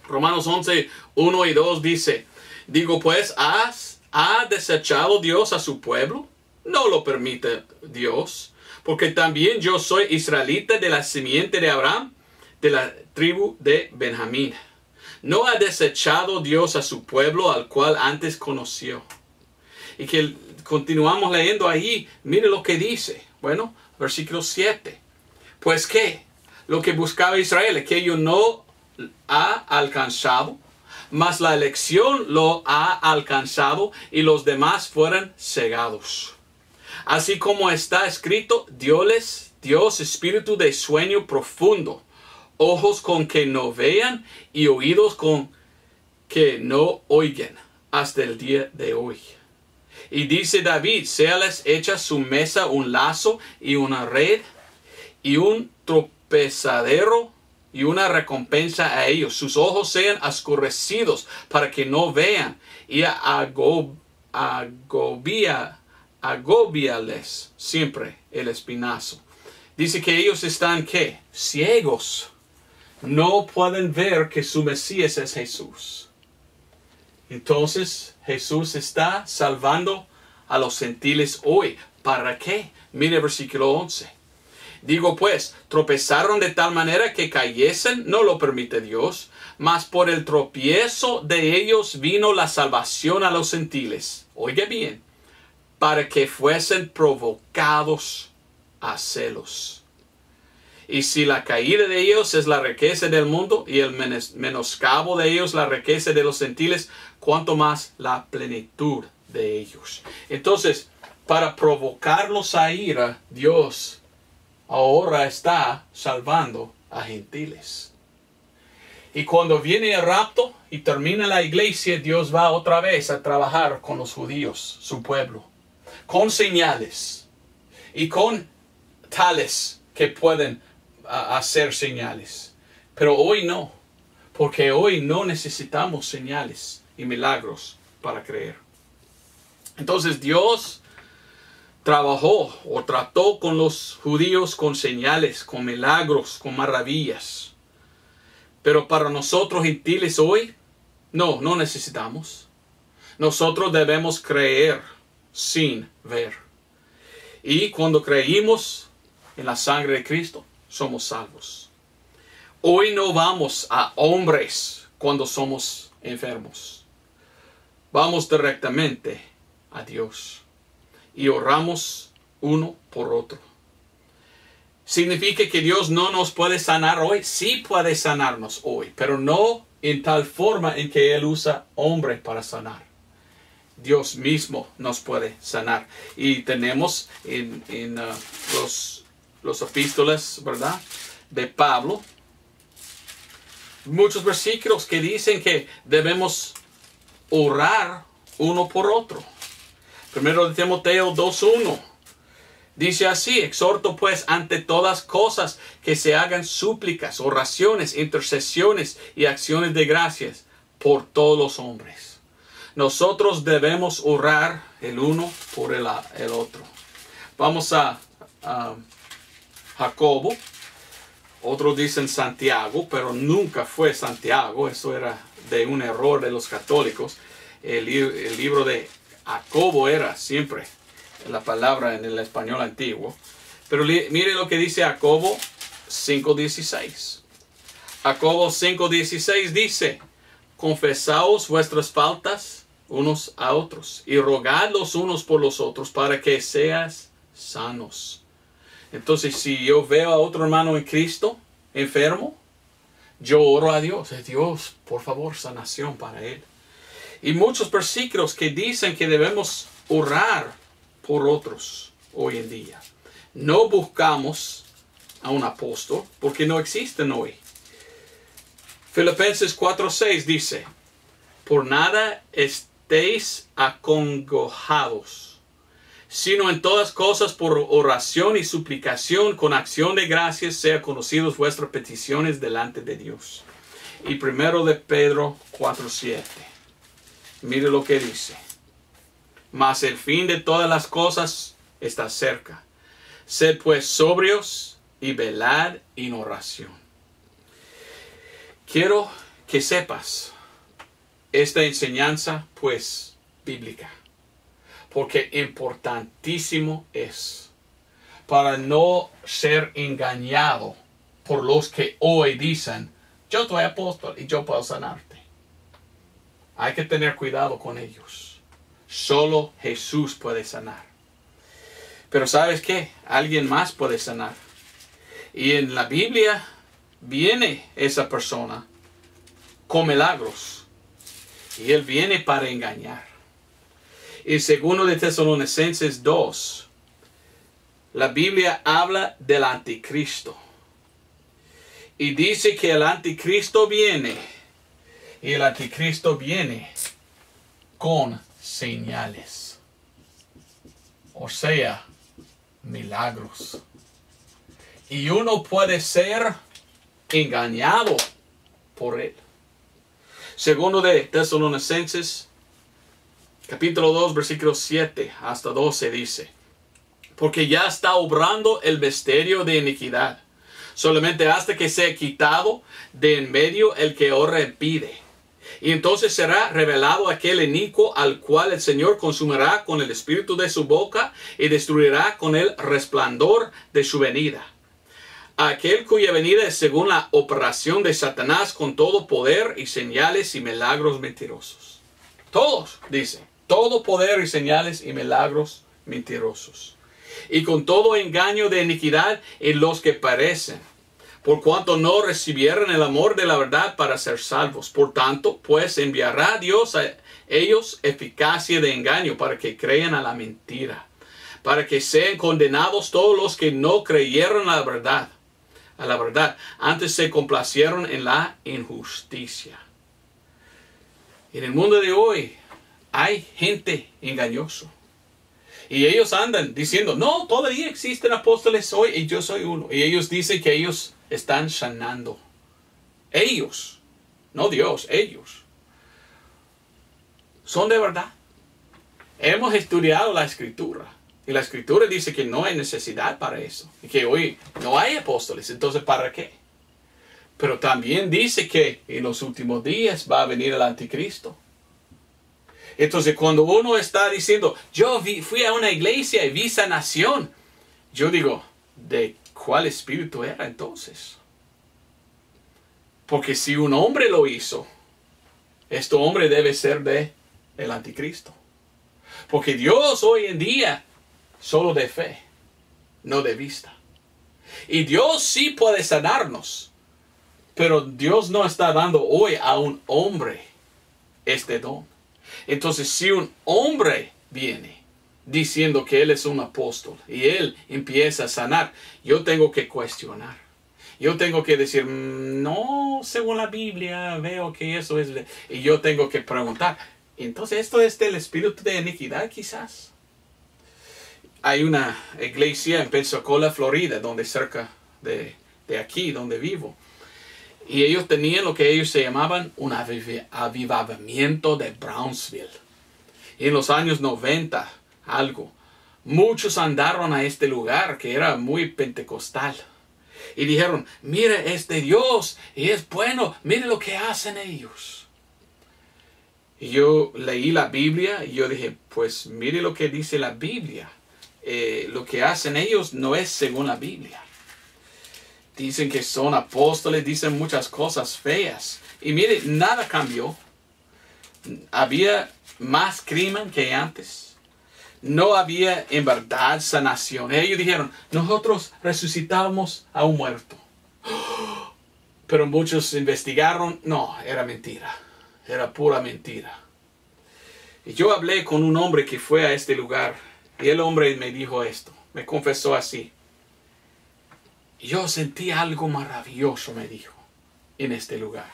Romanos 11, 1 y 2 dice, digo pues, ¿ha desechado Dios a su pueblo? No lo permite Dios, porque también yo soy israelita de la simiente de Abraham, de la tribu de Benjamín. ¿No ha desechado Dios a su pueblo, al cual antes conoció? Y que continuamos leyendo ahí, mire lo que dice. Bueno, versículo 7. Pues ¿qué? Lo que buscaba Israel, que ello no ha alcanzado, mas la elección lo ha alcanzado y los demás fueron cegados. Así como está escrito, Dios espíritu de sueño profundo, ojos con que no vean y oídos con que no oigan hasta el día de hoy. Y dice David, séales hecha su mesa un lazo y una red y un tropezadero y una recompensa a ellos. Sus ojos sean oscurecidos para que no vean y agobiales siempre el espinazo. Dice que ellos están, ¿qué? Ciegos. No pueden ver que su Mesías es Jesús. Entonces Jesús está salvando a los gentiles hoy. ¿Para qué? Mire versículo 11. Digo pues, tropezaron de tal manera que cayesen, no lo permite Dios, mas por el tropiezo de ellos vino la salvación a los gentiles. Oiga bien, para que fuesen provocados a celos. Y si la caída de ellos es la riqueza del mundo y el menoscabo de ellos la riqueza de los gentiles, cuanto más la plenitud de ellos. Entonces, para provocarlos a ira, Dios ahora está salvando a gentiles. Y cuando viene el rapto y termina la iglesia, Dios va otra vez a trabajar con los judíos, su pueblo, con señales y con tales que pueden hacer señales. Pero hoy no, porque hoy no necesitamos señales y milagros para creer. Entonces Dios trabajó o trató con los judíos con señales, con milagros, con maravillas. Pero para nosotros gentiles hoy, no necesitamos. Nosotros debemos creer sin ver. Y cuando creímos en la sangre de Cristo, somos salvos. Hoy no vamos a hombres cuando somos enfermos. Vamos directamente a Dios y oramos uno por otro. ¿Significa que Dios no nos puede sanar hoy? Sí puede sanarnos hoy, pero no en tal forma en que Él usa hombres para sanar. Dios mismo nos puede sanar. Y tenemos en los epístolas, ¿verdad?, de Pablo, muchos versículos que dicen que debemos orar uno por otro. Primero de Timoteo 2:1 dice así: exhorto pues ante todas cosas que se hagan súplicas, oraciones, intercesiones y acciones de gracias por todos los hombres. Nosotros debemos orar el uno por el otro. Vamos a Jacobo. Otros dicen Santiago, pero nunca fue Santiago. Eso era de un error de los católicos. El libro de Jacobo era siempre la palabra en el español antiguo. Pero mire lo que dice Jacobo 5:16. Jacobo 5:16 dice: confesaos vuestras faltas unos a otros y rogad los unos por los otros para que seas sanos. Entonces, si yo veo a otro hermano en Cristo enfermo, yo oro a Dios. Dios, por favor, sanación para él. Y muchos versículos que dicen que debemos orar por otros hoy en día. No buscamos a un apóstol porque no existen hoy. Filipenses 4:6 dice: por nada estéis acongojados, sino en todas cosas por oración y suplicación con acción de gracias sean conocidos vuestras peticiones delante de Dios. Y 1 de Pedro 4:7. Mire lo que dice. mas el fin de todas las cosas está cerca. Sed pues sobrios y velad en oración. Quiero que sepas esta enseñanza, pues, bíblica, porque importantísimo es para no ser engañado por los que hoy dicen, yo soy apóstol y yo puedo sanarte. Hay que tener cuidado con ellos. Solo Jesús puede sanar. Pero ¿sabes qué? Alguien más puede sanar. Y en la Biblia viene esa persona con milagros. Y él viene para engañar. En 2 de Tesalonicenses 2, la Biblia habla del anticristo. Y dice que el anticristo viene. Y el anticristo viene con señales. O sea, milagros. Y uno puede ser engañado por él. 2 de Tesalonicenses, capítulo 2, versículos 7 hasta 12 dice, porque ya está obrando el misterio de iniquidad, solamente hasta que sea quitado de en medio el que ahora impide. Y entonces será revelado aquel inicuo al cual el Señor consumirá con el espíritu de su boca y destruirá con el resplandor de su venida. Aquel cuya venida es según la operación de Satanás con todo poder y señales y milagros mentirosos. Todos, dice, todo poder y señales y milagros mentirosos. Y con todo engaño de iniquidad en los que perecen, por cuanto no recibieron el amor de la verdad para ser salvos. Por tanto, pues enviará Dios a ellos eficacia de engaño para que crean a la mentira, para que sean condenados todos los que no creyeron a la verdad. Antes se complacieron en la injusticia. En el mundo de hoy hay gente engañosa. Y ellos andan diciendo, no, todavía existen apóstoles hoy y yo soy uno. Y ellos dicen que ellos están sanando. Ellos, no Dios, ellos. Son de verdad. Hemos estudiado la Escritura. Y la Escritura dice que no hay necesidad para eso. Y que hoy no hay apóstoles. Entonces, ¿para qué? Pero también dice que en los últimos días va a venir el anticristo. Entonces, cuando uno está diciendo, yo fui a una iglesia y vi sanación. Yo digo, ¿de cuál espíritu era entonces? Porque si un hombre lo hizo, este hombre debe ser del anticristo. Porque Dios hoy en día solo de fe, no de vista. Y Dios sí puede sanarnos, pero Dios no está dando hoy a un hombre este don. Entonces, si un hombre viene diciendo que él es un apóstol y él empieza a sanar, yo tengo que cuestionar. Yo tengo que decir, no, según la Biblia, veo que eso es... Y yo tengo que preguntar, entonces, ¿esto es del espíritu de iniquidad quizás? Hay una iglesia en Pensacola, Florida, donde cerca de aquí, donde vivo. Y ellos tenían lo que ellos se llamaban un avivamiento de Brownsville. Y en los años 90, muchos andaron a este lugar que era muy pentecostal. Y dijeron, mire, es de Dios y es bueno, mire lo que hacen ellos. Y yo leí la Biblia y yo dije, pues mire lo que dice la Biblia. Lo que hacen ellos no es según la Biblia. Dicen que son apóstoles, dicen muchas cosas feas. Y mire, nada cambió. Había más crimen que antes. No había en verdad sanación. Ellos dijeron, nosotros resucitamos a un muerto. Pero muchos investigaron, no, era mentira. Era pura mentira. Y yo hablé con un hombre que fue a este lugar. Y el hombre me dijo esto. Me confesó así. Yo sentí algo maravilloso, me dijo, en este lugar.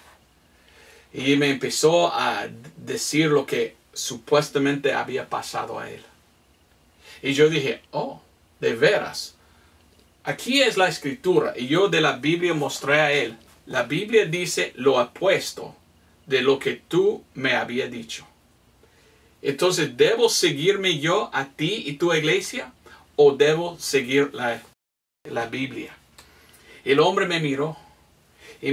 Y me empezó a decir lo que supuestamente había pasado a él. Y yo dije, oh, de veras. Aquí es la Escritura. Y yo de la Biblia mostré a él. La Biblia dice lo opuesto de lo que tú me habías dicho. Entonces, ¿debo seguirme yo a ti y tu iglesia? ¿O debo seguir la Biblia? El hombre me miró. Y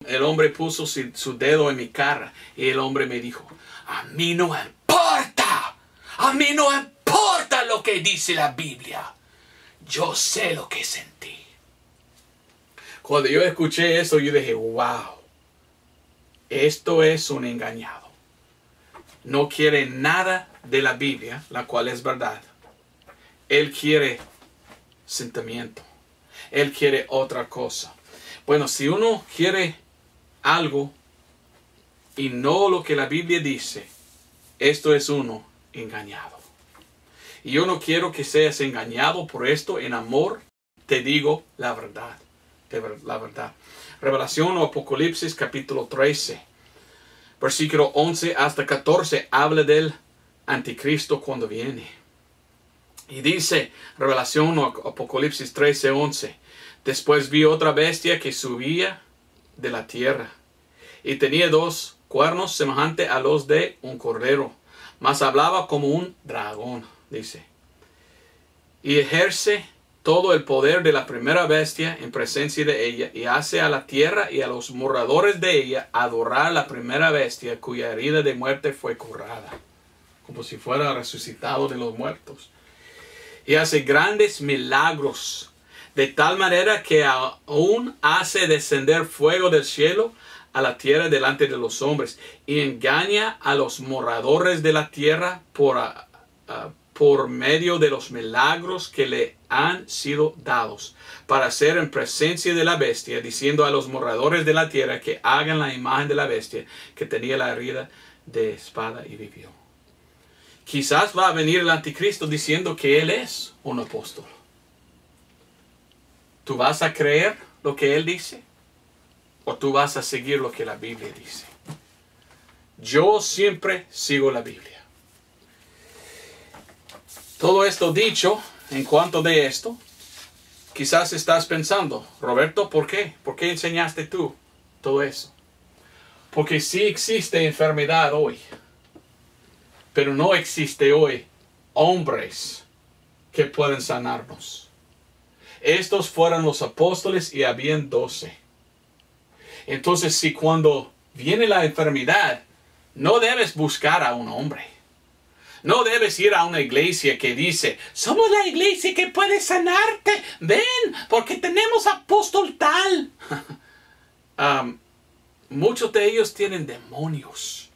el hombre puso su dedo en mi cara. Y el hombre me dijo, a mí no importa. A mí no importa lo que dice la Biblia. Yo sé lo que sentí. Cuando yo escuché eso, yo dije, wow. Esto es un engañado. No quiere nada de la Biblia, la cual es verdad. Él quiere sentimiento. Él quiere otra cosa. Bueno, si uno quiere algo y no lo que la Biblia dice, esto es uno engañado. Y yo no quiero que seas engañado por esto. En amor te digo la verdad. La verdad. Revelación o Apocalipsis capítulo 13. Versículo 11 hasta 14 habla del anticristo cuando viene. Y dice, Revelación o Apocalipsis 13, 11. Después vi otra bestia que subía de la tierra. Y tenía 2 cuernos semejantes a los de un cordero. Mas hablaba como un dragón, dice. Y ejerce todo el poder de la primera bestia en presencia de ella, y hace a la tierra y a los moradores de ella adorar a la primera bestia, cuya herida de muerte fue curada, como si fuera resucitado de los muertos. Y hace grandes milagros, de tal manera que aún hace descender fuego del cielo a la tierra delante de los hombres, y engaña a los moradores de la tierra por medio de los milagros que le han sido dados, para hacer en presencia de la bestia, diciendo a los moradores de la tierra que hagan la imagen de la bestia, que tenía la herida de espada y vivió. Quizás va a venir el anticristo diciendo que él es un apóstol. ¿Tú vas a creer lo que él dice? ¿O tú vas a seguir lo que la Biblia dice? Yo siempre sigo la Biblia. Todo esto dicho, en cuanto de esto, quizás estás pensando, Roberto, ¿por qué? ¿Por qué enseñaste tú todo eso? Porque sí existe enfermedad hoy, pero no existe hoy hombres que pueden sanarnos. Estos fueron los apóstoles y habían 12. Entonces, si cuando viene la enfermedad, no debes buscar a un hombre. No debes ir a una iglesia que dice, somos la iglesia que puede sanarte. Ven, porque tenemos apóstol tal. Muchos de ellos tienen demonios.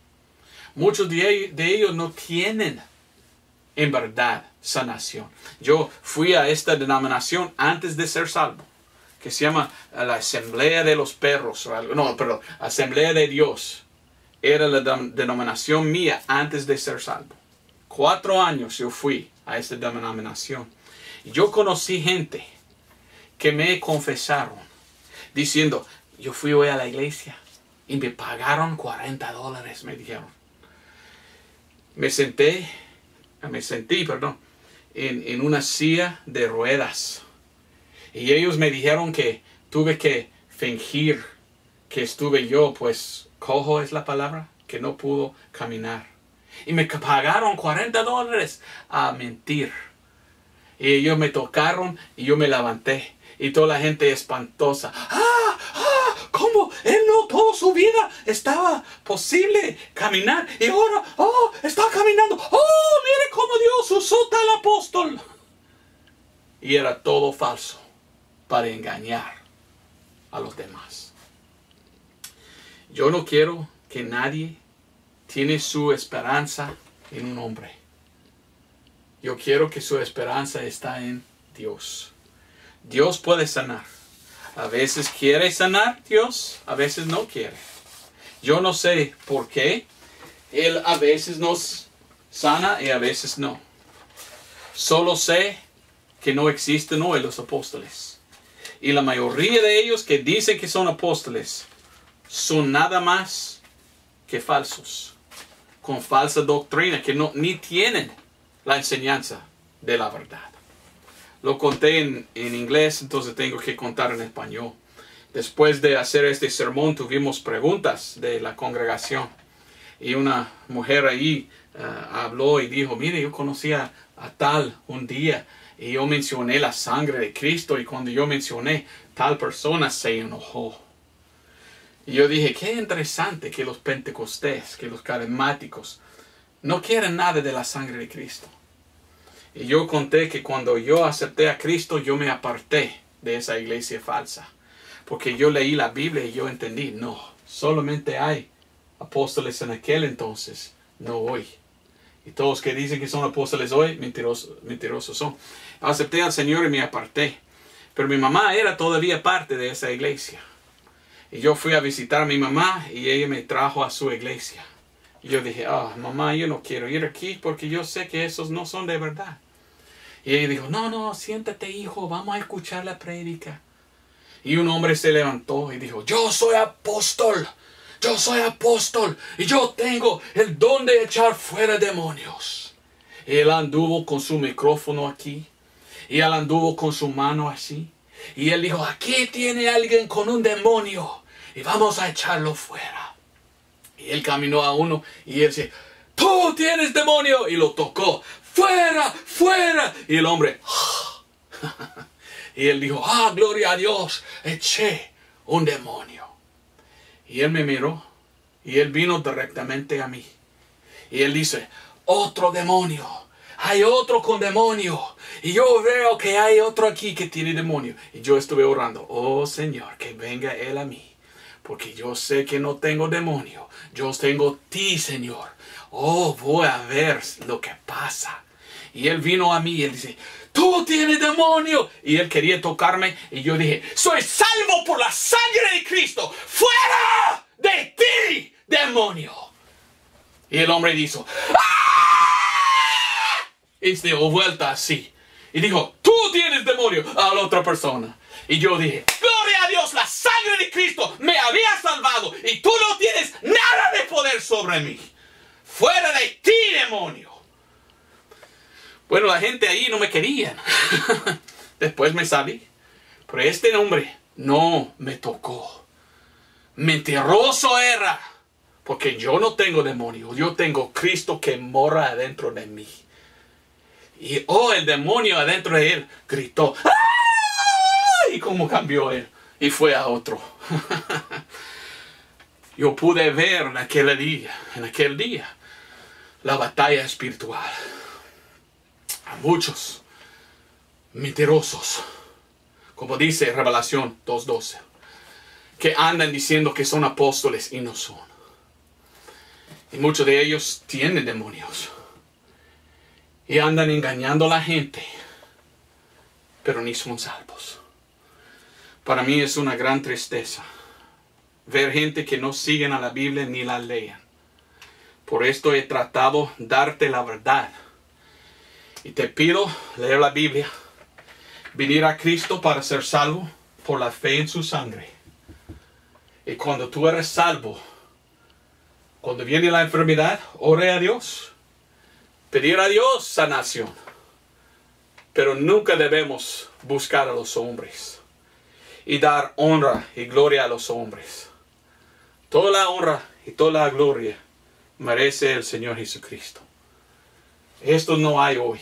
Muchos de ellos no tienen, en verdad, sanación. Yo fui a esta denominación antes de ser salvo, que se llama la Asamblea de los Perros. Asamblea de Dios. Era la denominación mía antes de ser salvo. 4 años yo fui a esta denominación. Y yo conocí gente que me confesaron, diciendo, yo fui hoy a la iglesia y me pagaron $40, me dijeron. Me sentí, en una silla de ruedas. Y ellos me dijeron que tuve que fingir que estuve yo, pues, cojo es la palabra, que no pudo caminar. Y me pagaron $40 a mentir. Y ellos me tocaron y yo me levanté. Y toda la gente espantosa. ¿Cómo? Él no toda su vida estaba posible caminar. Y ahora, está caminando. Mire cómo Dios usó tal apóstol. Y era todo falso para engañar a los demás. Yo no quiero que nadie tiene su esperanza en un hombre. Yo quiero que su esperanza está en Dios. Dios puede sanar. A veces quiere sanar Dios, a veces no quiere. Yo no sé por qué. Él a veces nos sana y a veces no. Solo sé que no existen hoy los apóstoles. Y la mayoría de ellos que dicen que son apóstoles son nada más que falsos, con falsa doctrina, que ni tienen la enseñanza de la verdad. Lo conté en inglés, entonces tengo que contar en español. Después de hacer este sermón, tuvimos preguntas de la congregación. y una mujer ahí habló y dijo, mire, yo conocía a tal un día y yo mencioné la sangre de Cristo y cuando yo mencioné, tal persona se enojó. Y yo dije, qué interesante que los pentecostés, que los carismáticos no quieren nada de la sangre de Cristo. Y yo conté que cuando yo acepté a Cristo, yo me aparté de esa iglesia falsa. Porque yo leí la Biblia y yo entendí, no, solamente hay apóstoles en aquel entonces, no hoy. Y todos que dicen que son apóstoles hoy, mentirosos son. Acepté al Señor y me aparté. Pero mi mamá era todavía parte de esa iglesia. Y yo fui a visitar a mi mamá y ella me trajo a su iglesia. Y yo dije, mamá, yo no quiero ir aquí porque yo sé que esos no son de verdad. Y ella dijo, no, siéntate hijo, vamos a escuchar la prédica. Y un hombre se levantó y dijo, yo soy apóstol y yo tengo el don de echar fuera demonios. Y él anduvo con su micrófono aquí y él anduvo con su mano así. Y él dijo, aquí tiene alguien con un demonio y vamos a echarlo fuera. Y él caminó a uno y él dice, tú tienes demonio. Y lo tocó, fuera, fuera. Y el hombre, y él dijo, gloria a Dios, eché un demonio. Y él me miró y él vino directamente a mí. Y él dice, otro demonio. Hay otro con demonio. Y yo veo que hay otro aquí que tiene demonio. Y yo estuve orando, oh Señor, que venga él a mí. Porque yo sé que no tengo demonio. Yo tengo ti, Señor. Oh, voy a ver lo que pasa. Y él vino a mí y él dice, tú tienes demonio. Y él quería tocarme. Y yo dije, soy salvo por la sangre de Cristo. ¡Fuera de ti, demonio! Y el hombre dijo, y se dio vuelta así. Y dijo, tú tienes demonio, a la otra persona. Y yo dije, gloria a Dios, la sangre de Cristo me había salvado. Y tú no tienes nada de poder sobre mí. Fuera de ti, demonio. Bueno, la gente ahí no me quería. Después me salí. Pero este hombre no me tocó. Mentiroso era. Porque yo no tengo demonio. Yo tengo Cristo que mora adentro de mí. Y el demonio adentro de él gritó. ¡Ah! Y cómo cambió él. Y fue a otro. Yo pude ver en aquel día, la batalla espiritual. A muchos mentirosos, como dice Revelación 2:12, que andan diciendo que son apóstoles y no son. Y muchos de ellos tienen demonios. Y andan engañando a la gente, pero ni son salvos. Para mí es una gran tristeza ver gente que no siguen a la Biblia ni la lean. Por esto he tratado de darte la verdad. Y te pido leer la Biblia, venir a Cristo para ser salvo por la fe en su sangre. Y cuando tú eres salvo, cuando viene la enfermedad, ore a Dios. Pedir a Dios sanación. Pero nunca debemos buscar a los hombres y dar honra y gloria a los hombres. Toda la honra y toda la gloria merece el Señor Jesucristo. Esto no hay hoy.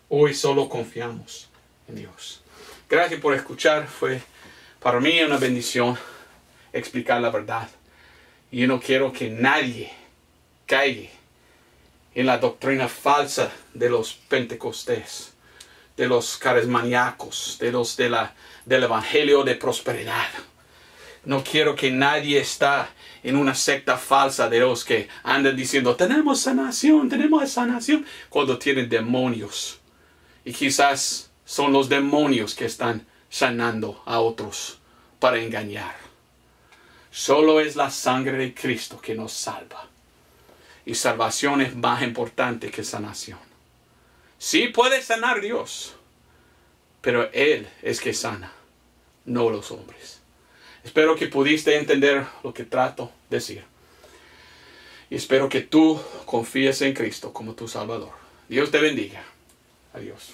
Hoy solo confiamos en Dios. Gracias por escuchar. Fue para mí una bendición explicar la verdad. Y yo no quiero que nadie caiga en la doctrina falsa de los pentecostés, de los carismaníacos, de los del evangelio de prosperidad. No quiero que nadie está en una secta falsa de los que andan diciendo, tenemos sanación, cuando tienen demonios. Y quizás son los demonios que están sanando a otros para engañar. Solo es la sangre de Cristo que nos salva. Y salvación es más importante que sanación. Sí puede sanar Dios, pero Él es que sana, no los hombres. Espero que pudiste entender lo que trato de decir. Y espero que tú confíes en Cristo como tu Salvador. Dios te bendiga. Adiós.